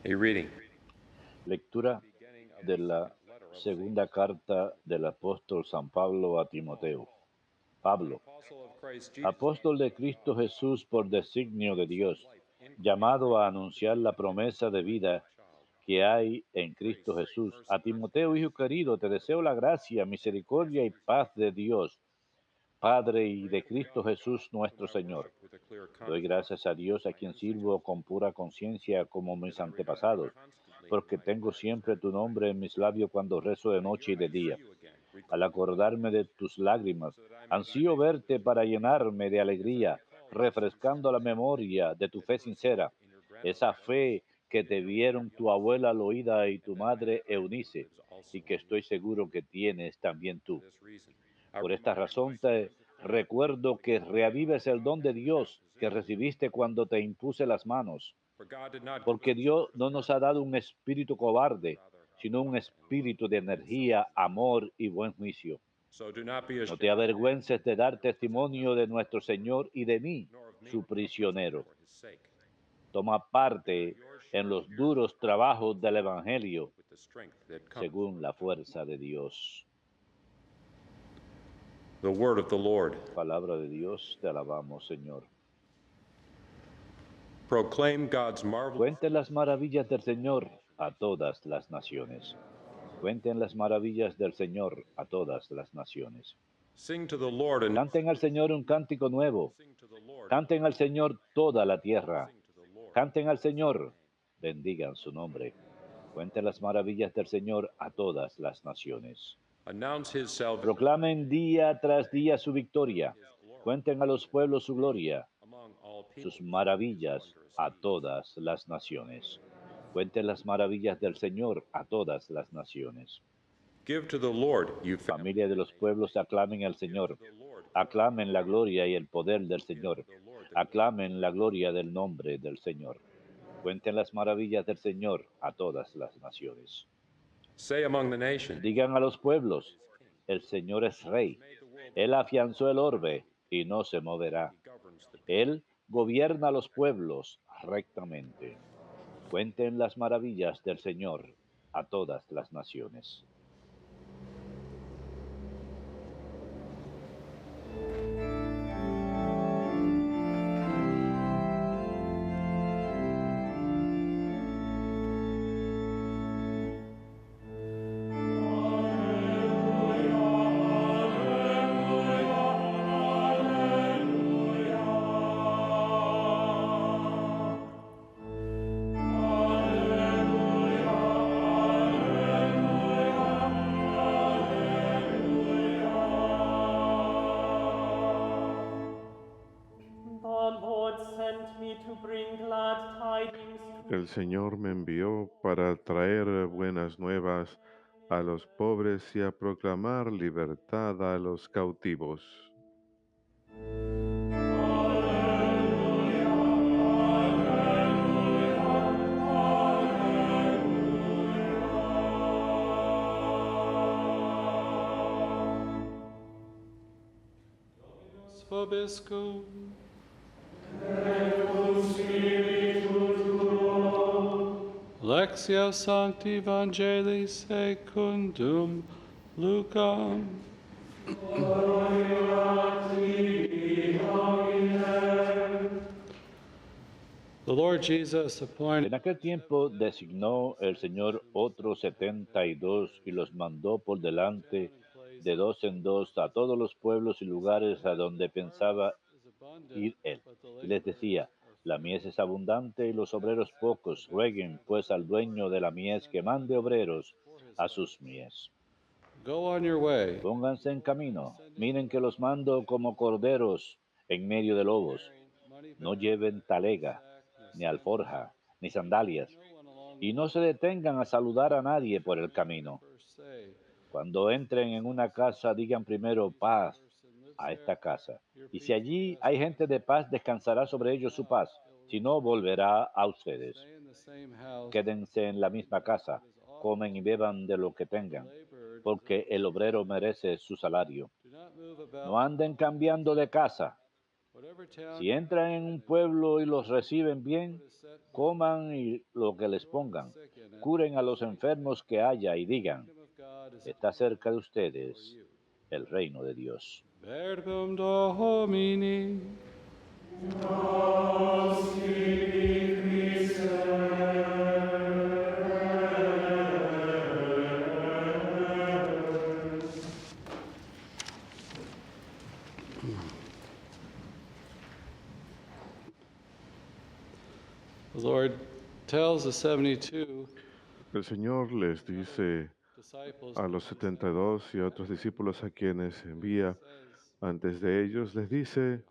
A reading Lectura beginning of de the la second letter of St. segunda carta del apóstol San Pablo a Paul, Timoteo. an Pablo, apostle of Christ Jesus by apóstol the de will of Cristo God, Jesús por designio de announcing Dios, life in Christ llamado a to the anunciar la Gentiles promesa de and to vida the child. que hay en Cristo Grace, Jesús. A mercy, and Timoteo, hijo peace querido, from te God deseo la gracia, our misericordia y Master Jesus paz de Christ. Dios, Padre y de Grateful to Cristo God, Jesús whom nuestro I Señor. worship with a clear Doy conscience, gracias a Dios a by quien whose sirvo suggestion, con pura conciencia como mis as I remember antepasados, constantly in porque my tengo prayers siempre tu by nombre en mis labios cuando rezo de I noche y de yearn for día. you again, Al recalling your acordarme de tears, tus lágrimas, so that I may be ansío faithful verte to para you, llenarme de as I alegría, recall your sincere refrescando la faith memoria de tu that fe first lived sincera, in your esa grandmother Lois fe que and in te your mother vieron tu Eunice, abuela Loida y and tu that I madre find Eunice, lives also y que in you. estoy seguro que tienes también For tú. this reason, I Por esta remind razón te myself recuerdo que reavives el God don de never did not Dios que position you recibiste for cuando evil, te impuse las manos, for God did not give us porque a Dios spirit of no nos ha fear, dado un espíritu cobarde, but rather of sino un power and love espíritu de and energía, self-control. amor y buen juicio. So do not be No te ashamed avergüences de of dar your present testimonio de confidence nuestro before God, Señor y de mí, nor of me, su a prisoner prisionero. for his sake. Toma Bear parte your en share of los the duros cross trabajos del Evangelio, with the strength that comes según from la heaven. fuerza de Dios. The word of the Lord. Palabra de Dios, te alabamos, Señor. Proclaim God's marvelous Cuenten las works maravillas to del all Señor a nations. todas las naciones. Cuenten las maravillas del Señor a todas las naciones. Sing to the Lord a new Canten al song. Señor un cántico nuevo. Sing to the Lord, Canten al all Señor nations. toda la tierra. Sing to the Lord, Canten al bless his Señor. name. Bendigan su nombre. Cuenten las maravillas del Señor a todas las naciones. Announce his salvation Proclamen día tras día su and victoria. his glory Cuenten a los pueblos su gloria, among all sus peoples, his maravillas wondrous a deeds. todas las naciones. Cuenten las maravillas del Señor a todas las naciones. Give to the Lord, you families Familia of de the los nations. pueblos, aclamen al Give to Señor. the Lord glory and Aclamen la honor. gloria y el poder del Give to Señor. the Lord the glory of Aclamen his la name. gloria del nombre del Señor. Cuenten las maravillas del Señor a todas las naciones. Say among the nations, Digan a los the Lord pueblos, is king. el Señor es He has rey. made the world Él stand afianzó el orbe securely. y no se moverá. He governs the people. Él gobierna a los pueblos rectamente. Cuenten las maravillas del Señor a todas las naciones. El Señor me envió para traer buenas nuevas a los pobres y a proclamar libertad a los cautivos. Vobiscum. Lectio Sancti Evangelii secundum Lucam. The Lord Jesus appointed En aquel tiempo designó el Señor otros 72 y los mandó por delante de dos en dos a todos los pueblos y lugares a donde pensaba ir él. Y les decía, la mies es abundante y los obreros pocos. Rueguen pues al dueño de la mies que mande obreros a sus mies. Go on your way. Pónganse en camino. Miren que los mando como corderos en medio de lobos. No lleven talega, ni alforja, ni sandalias, y no se detengan a saludar a nadie por el camino. Cuando entren en una casa, digan primero paz a esta casa. Y si allí hay gente de paz, descansará sobre ellos su paz. Si no, volverá a ustedes. Quédense en la misma casa, comen y beban de lo que tengan, porque el obrero merece su salario. No anden cambiando de casa, Si entran en un pueblo y los reciben bien, coman y lo que les pongan, curen a los enfermos que haya y digan, está cerca de ustedes el reino de Dios. Verbum Domini. The Lord tells the 72 El Señor les dice disciples a los 72 y a otros discípulos a quienes envía antes de ellos, les dice,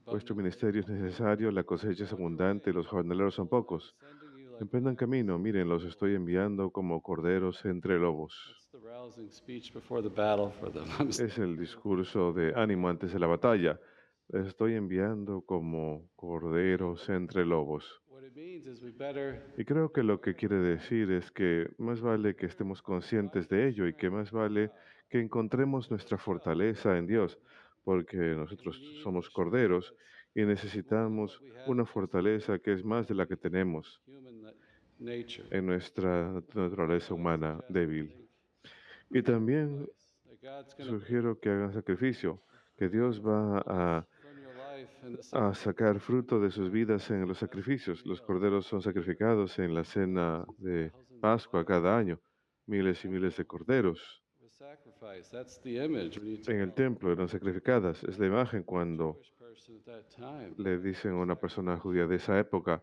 vuestro ministerio es necesario, la cosecha es abundante y los jornaleros son pocos. Emprendan camino, miren, los estoy enviando como corderos entre lobos. That's the rousing speech before the battle for them. Es el discurso de ánimo antes de la batalla. Les estoy enviando como corderos entre lobos. What it means is we better Y creo que lo que quiere decir es que más vale que estemos conscientes de ello y que más vale que encontremos nuestra fortaleza en Dios, porque nosotros somos corderos y necesitamos una fortaleza que es más de la que tenemos human nature. en nuestra naturaleza humana débil. Y también That God's going to sugiero que hagan sacrificio, que Dios va from your life and the a sacar fruto de sus vidas en los sacrificios. Los corderos son sacrificados en la cena de Pascua cada año, miles y miles de corderos. sacrifice. That's the image we need to En el know. templo eran sacrificadas. Es la imagen cuando Jewish person at that time. le dicen a una persona judía de esa época,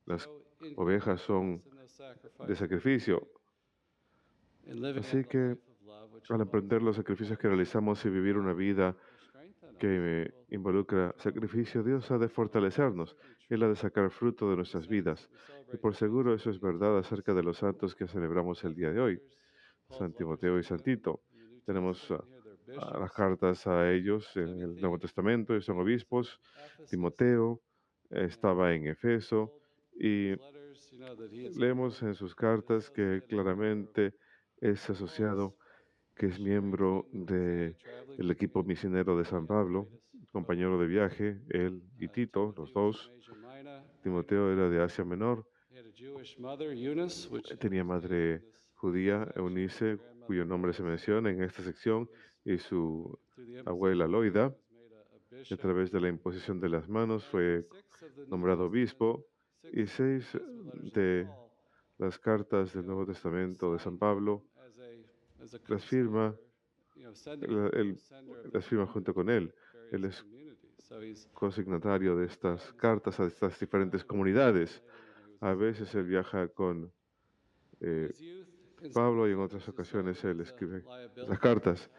las So in ovejas son in those de sacrifices, sacrificio. in living Así out the que life of love, which al emprender los sacrificios que realizamos y vivir una vida strengthen que involucra sacrificio, Dios ha de fortalecernos. Él ha de sacar fruto de nuestras vidas. Y por seguro eso es verdad acerca de los santos que celebramos el día de hoy, San Timoteo y San Tito. Tenemos las cartas a ellos en el Nuevo Testamento, y son obispos. Timoteo estaba en Efeso y leemos en sus cartas que claramente es asociado, que es miembro del equipo misionero de San Pablo, compañero de viaje, él y Tito, los dos. Timoteo era de Asia Menor, tenía madre judía, Eunice, cuyo nombre se menciona en esta sección, y su abuela Loida. A través de la imposición de las manos fue nombrado obispo, y 6 de las cartas del Nuevo Testamento de San Pablo las firma, él las firma junto con él. Él es consignatario de estas cartas a estas diferentes comunidades. A veces él viaja con Pablo y en otras ocasiones él escribe las cartas.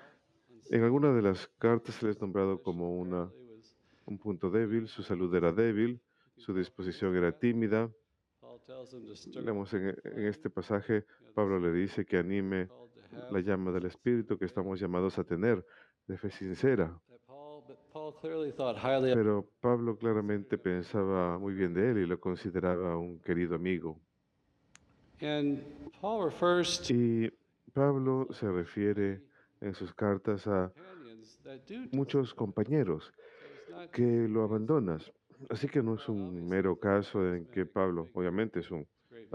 En alguna de las cartas se le es nombrado como un punto débil, su salud era débil, su disposición era tímida. Leemos en este pasaje, Pablo le dice que anime la llama del Espíritu que estamos llamados a tener, de fe sincera. Pero Pablo claramente pensaba muy bien de él y lo consideraba un querido amigo. Y Pablo se refiere en sus cartas a muchos compañeros que lo abandonas. Así que no es un mero caso en que Pablo, obviamente, es una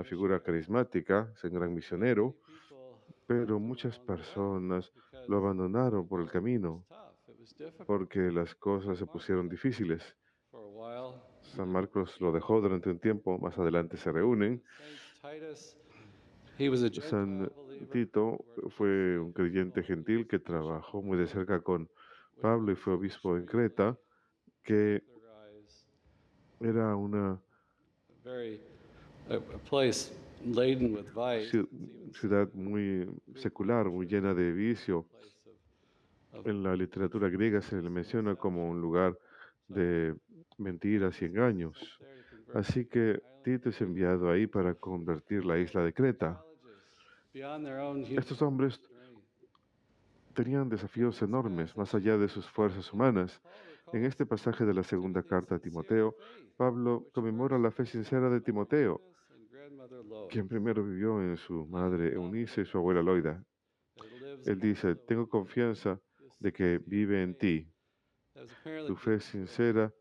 figura carismática, es un gran misionero, pero muchas personas lo abandonaron por el camino porque las cosas se pusieron difíciles. San Marcos lo dejó durante un tiempo, más adelante se reúnen. San Tito fue un creyente gentil que trabajó muy de cerca con Pablo y fue obispo en Creta, que era una ciudad muy secular, muy llena de vicio. En la literatura griega se le menciona como un lugar de mentiras y engaños. Así que Tito es enviado ahí para convertir la isla de Creta. Estos hombres tenían desafíos enormes más allá de sus fuerzas humanas. En este pasaje de la segunda carta a Timoteo, Pablo conmemora la fe sincera de Timoteo, quien primero vivió en su madre Eunice y su abuela Loida. Él dice, tengo confianza de que vive en ti. that was apparently tu fe given to him sincera,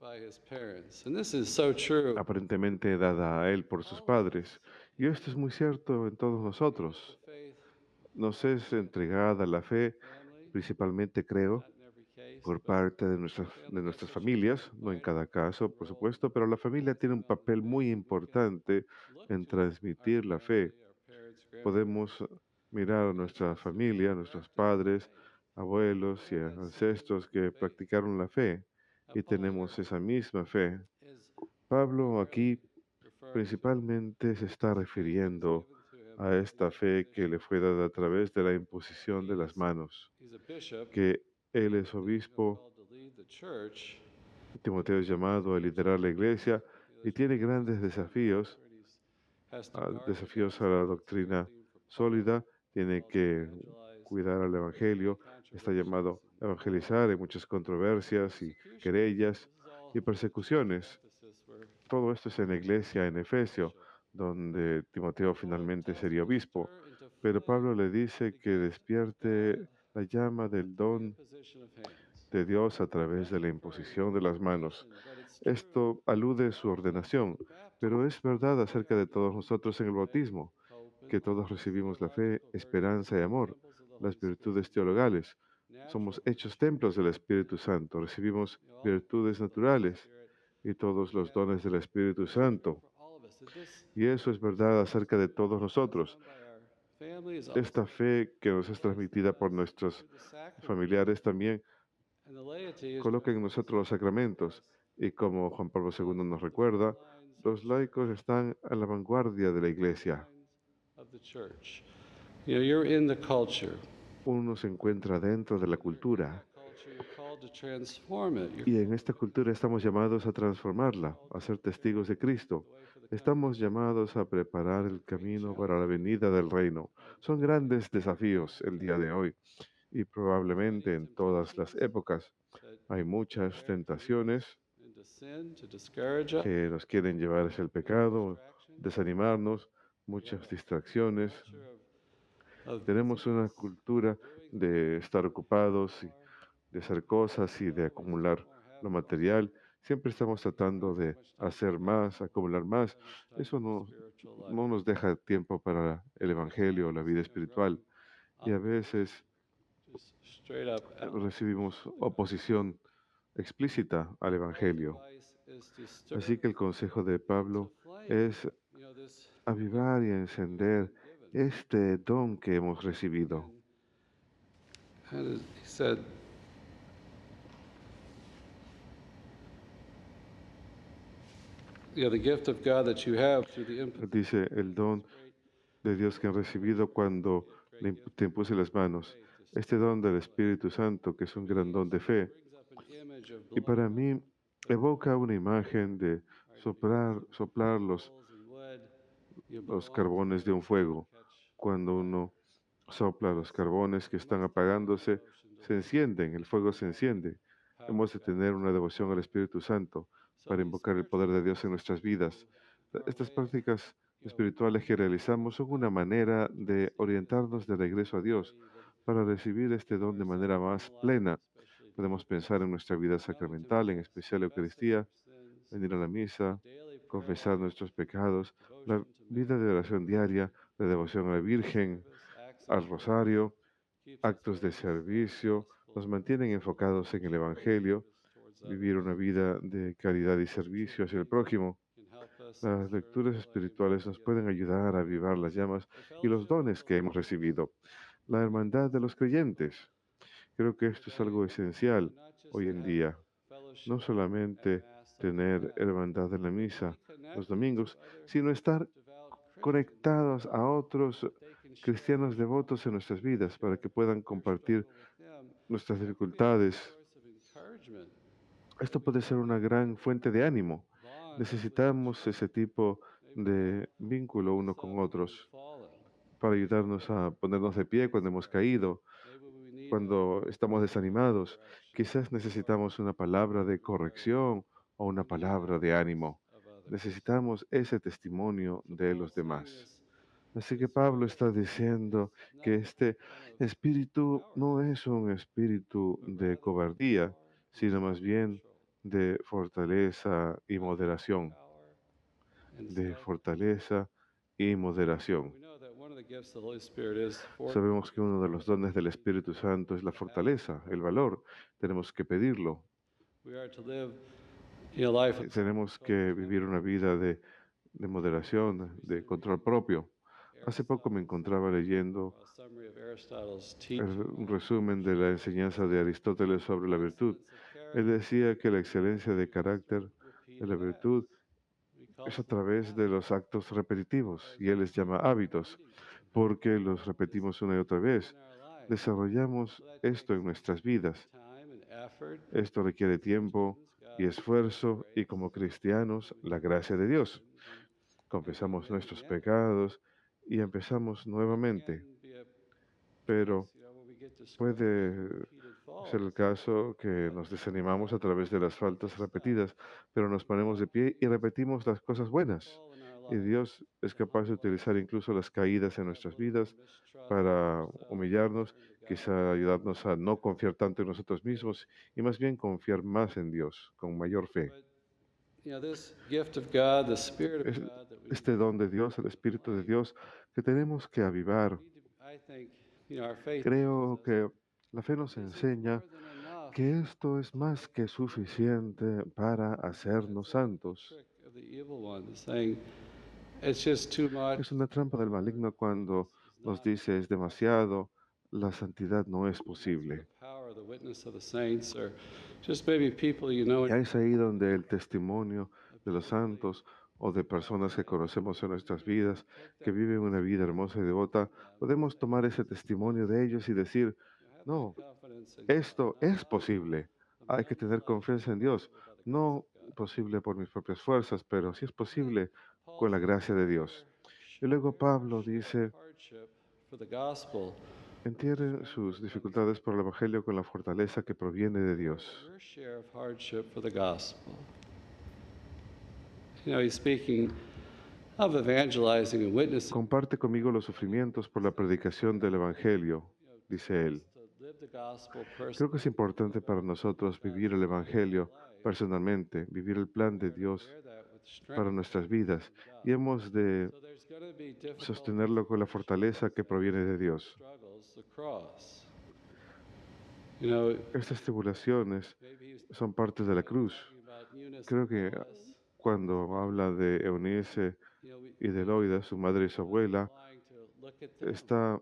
by his parents. And this is so true. aparentemente dada a él por sus padres. Y esto es muy cierto en todos The nosotros. faith Nos es entregada la fe, family, principalmente creo, not in every case, por but parte de family has nuestras such a familias, no en cada vital caso, por role supuesto, pero la familia tiene un passing on the papel faith. muy We can importante look en to our transmitir la fe. family, our parents, grandparents, Podemos mirar a that nuestra consistently familia, a nuestros practice the padres, faith. abuelos y We have that same ancestros que faith. practicaron la fe Now, y Paul tenemos here esa misma fe. is Pablo primarily aquí referring to principalmente se está this faith that was refiriendo given to him a in the esta fe que le imposition fue dada a of través de la hands. imposición de las He's manos, he's a bishop, que él es obispo. called to lead the church. Timoteo es llamado a liderar la iglesia y tiene grandes desafíos, Has to guard desafíos against a la the doctrina theme for Paul, sólida, tiene called to que evangelize cuidar al many evangelio, está llamado controversies a and evangelizar en quarrels, muchas controversias y persecution. querellas This is all y in the church of persecuciones. Ephesus where Todo esto es en la iglesia en Timothy was Efesio, bishop. donde Timoteo Paul finalmente tells him sería to obispo. stir and to Pero flame Pablo le dice the que gift of God despierte la llama del through the don imposition of hands. de Dios a través That's de la referring imposición de to las manos. ordination, but it's true Esto alude a su also ordenación, in pero baptism. es verdad We acerca have de todos the nosotros en el faith, bautismo, hope, and que todos love, these recibimos la fe, theological virtues, esperanza y are amor, temples of the las Holy Spirit. virtudes We have teologales. natural Somos hechos virtues. templos del Espíritu Santo, recibimos All the virtudes fruits of the Holy naturales Spirit. y todos We los have dones del Espíritu that's true Santo. for all of us. That this Y eso es verdad acerca de todos passed nosotros. on by our family is Esta also fe que nos es placed in transmitida por us nuestros through the sacraments. familiares también And the laity is coloca just en as nosotros los sacramentos. Y como Juan Pablo II nos recuerda, los laicos están a la vanguardia de la iglesia. of the church. You know, you're in the culture. Uno se encuentra dentro de la You're in cultura that culture. You're called to transform it. You're y en esta cultura estamos llamados a transformarla, a ser testigos de Cristo. the way for the coming Estamos llamados a preparar el camino para la venida del reino. Son grandes desafíos el día de hoy y probablemente en todas las épocas. that Hay muchas dare to lead us tentaciones into sin, to discourage us, que nos quieren llevar hacia el pecado, distraction. desanimarnos, muchas distracciones. Culture of Tenemos una busyness, cultura doing de estar ocupados y more, de hacer cosas y de acumular lo material. Siempre estamos tratando de hacer más, acumular más. Eso no nos deja tiempo para el Evangelio o la vida espiritual. Y a veces just straight up. recibimos oposición explícita al Evangelio. Advice is to stir Así que el consejo de Pablo es you know, this avivar y encender given. este don que hemos recibido. And he said, the gift of God that you have through the input. Dice el don de Dios que han recibido cuando te impuse las manos. Este don del Espíritu Santo, que es un gran don de fe. Brings up an image of Y para mí evoca una imagen de soplar los carbones de un fuego. Cuando uno sopla los carbones que están apagándose, se encienden, el fuego se enciende. Hemos de tener una devoción al Espíritu Santo para invocar el poder de Dios en nuestras vidas. Estas prácticas espirituales que realizamos son una manera de orientarnos de regreso a Dios para recibir este don de manera más plena. Podemos pensar en nuestra vida sacramental, en especial la Eucaristía, venir a la misa, confesar nuestros pecados, la vida de oración diaria, la devoción a la Virgen, al rosario, actos de servicio, nos mantienen enfocados en el Evangelio, vivir una vida de caridad y servicio hacia el prójimo. Las lecturas espirituales nos pueden ayudar a avivar las llamas y los dones que hemos recibido. La hermandad de los creyentes. Creo que esto es algo esencial hoy en día. No solamente tener hermandad en la misa los domingos, sino estar conectados a otros cristianos devotos en nuestras vidas para que puedan compartir nuestras dificultades. Esto puede ser una gran fuente de ánimo. Necesitamos ese tipo de vínculo uno con otros para ayudarnos a ponernos de pie cuando hemos caído, cuando estamos desanimados. Quizás necesitamos una palabra de corrección o una palabra de ánimo. Necesitamos ese testimonio de los demás. Así que Pablo está diciendo que este espíritu no es un espíritu de cobardía, sino más bien de fortaleza y moderación, de fortaleza y moderación. Sabemos que uno de los dones del Espíritu Santo es la fortaleza, el valor. Tenemos que pedirlo. Tenemos que vivir una vida de moderación, de control propio. Hace poco me encontraba leyendo un resumen de la enseñanza de Aristóteles sobre la virtud. Él decía que la excelencia de carácter de la virtud es a través de los actos repetitivos, y él les llama hábitos, porque los repetimos una y otra vez. Desarrollamos esto en nuestras vidas. Esto requiere tiempo y esfuerzo, y como cristianos, la gracia de Dios. Confesamos nuestros pecados y empezamos nuevamente, pero puede ser el caso que nos desanimamos a través de las faltas repetidas, pero nos ponemos de pie y repetimos las cosas buenas. Y Dios es capaz de utilizar incluso las caídas en nuestras vidas para humillarnos, quizá ayudarnos a no confiar tanto en nosotros mismos y más bien confiar más en Dios, con mayor fe. Es este don de Dios, el Espíritu de Dios, que tenemos que avivar. Creo que la fe nos enseña que esto es más que suficiente para hacernos santos. Es una trampa del maligno cuando nos dice es demasiado, la santidad no es posible. Y es ahí donde el testimonio de los santos o de personas que conocemos en nuestras vidas, que viven una vida hermosa y devota, podemos tomar ese testimonio de ellos y decir, no, esto es posible. Hay que tener confianza en Dios. No posible por mis propias fuerzas, pero sí es posible con la gracia de Dios. Y luego Pablo dice, entienden sus dificultades por el Evangelio con la fortaleza que proviene de Dios. Comparte conmigo los sufrimientos por la predicación del Evangelio, dice él. Creo que es importante para nosotros vivir el Evangelio personalmente, vivir el plan de Dios para nuestras vidas, y hemos de sostenerlo con la fortaleza que proviene de Dios. Estas tribulaciones son parte de la cruz. Creo que cuando habla de Eunice y de Loida, su madre y su abuela, está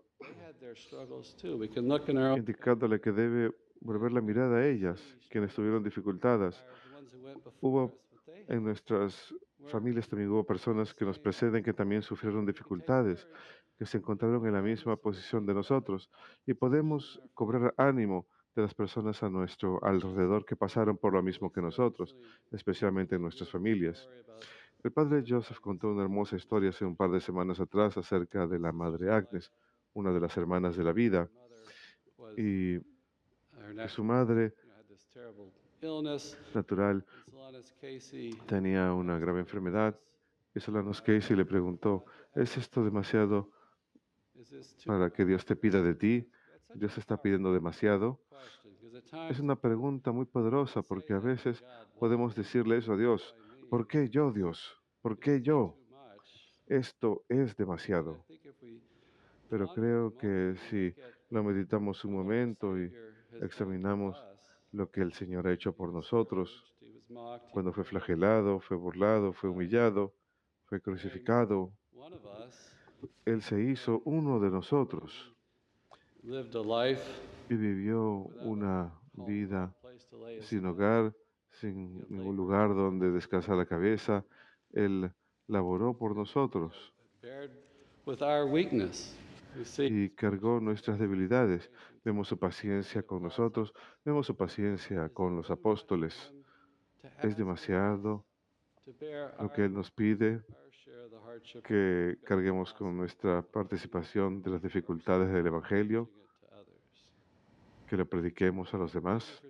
indicándole que debe volver la mirada a ellas, quienes tuvieron dificultades. Hubo en nuestras familias también hubo personas que nos preceden que también sufrieron dificultades, que se encontraron en la misma posición de nosotros, y podemos cobrar ánimo de las personas a nuestro alrededor que pasaron por lo mismo que nosotros, especialmente en nuestras familias. El padre Joseph contó una hermosa historia hace un par de semanas atrás acerca de la madre Agnes, una de las hermanas de la vida, y que su madre natural tenía una grave enfermedad. Y Solanos Casey le preguntó, ¿es esto demasiado para que Dios te pida de ti? ¿Dios está pidiendo demasiado? Es una pregunta muy poderosa porque a veces podemos decirle eso a Dios. ¿Por qué yo, Dios? ¿Por qué yo? Esto es demasiado. Pero creo que si lo meditamos un momento y examinamos lo que el Señor ha hecho por nosotros, cuando fue flagelado, fue burlado, fue humillado, fue crucificado, Él se hizo uno de nosotros y vivió una vida sin hogar, sin ningún lugar donde descansar la cabeza. Él laboró por nosotros y cargó nuestras debilidades. Vemos su paciencia con nosotros, vemos su paciencia con los apóstoles. Es demasiado lo que Él nos pide, que carguemos con nuestra participación de las dificultades del Evangelio, que le prediquemos a los demás.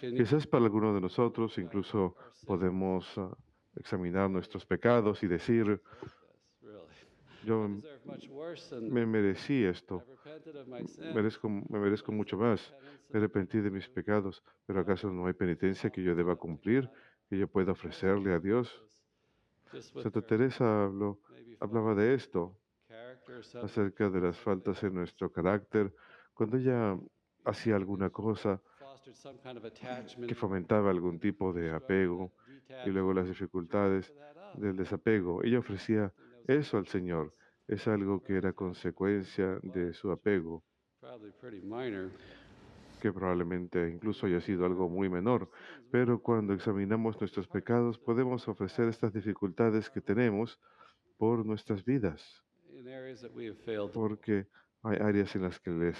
Quizás para algunos de nosotros incluso podemos examinar nuestros pecados y decir, Yo deserve much worse than me merecí esto, I've repented of my sins. me merezco mucho más. Me arrepentí de mis pecados, pero ¿acaso no hay penitencia que yo deba cumplir, que yo pueda ofrecerle a Dios? Just with Santa their Teresa maybe hablaba de esto, character or something. acerca de las faltas en nuestro carácter, cuando ella hacía alguna cosa Fostered some kind of attachment que in her. fomentaba algún tipo de Struggle apego to y detach luego from las it. She dificultades offered that up. del desapego. Ella ofrecía Something that was eso al a Señor. consequence Es algo que of her era attachment consecuencia in her de life, su which was apego, probably pretty minor. que probablemente incluso haya sido algo muy menor. Pero cuando examinamos nuestros pecados, podemos ofrecer estas dificultades que tenemos por nuestras vidas, In areas that we have failed. porque hay áreas en las que le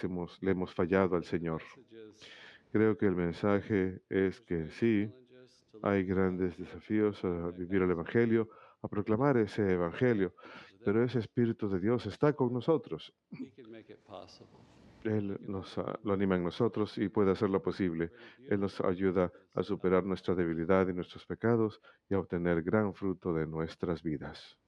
hemos fallado al Señor. Messages. Creo que el mensaje es que sí, Challenges to hay live the grandes gospel, desafíos a that vivir el gospel. Evangelio, a proclamar ese Evangelio, pero ese Espíritu de Dios está con nosotros. He can make it possible. Él lo anima en nosotros y puede hacerlo posible. Él nos ayuda a superar nuestra debilidad y nuestros pecados y a obtener gran fruto de nuestras vidas.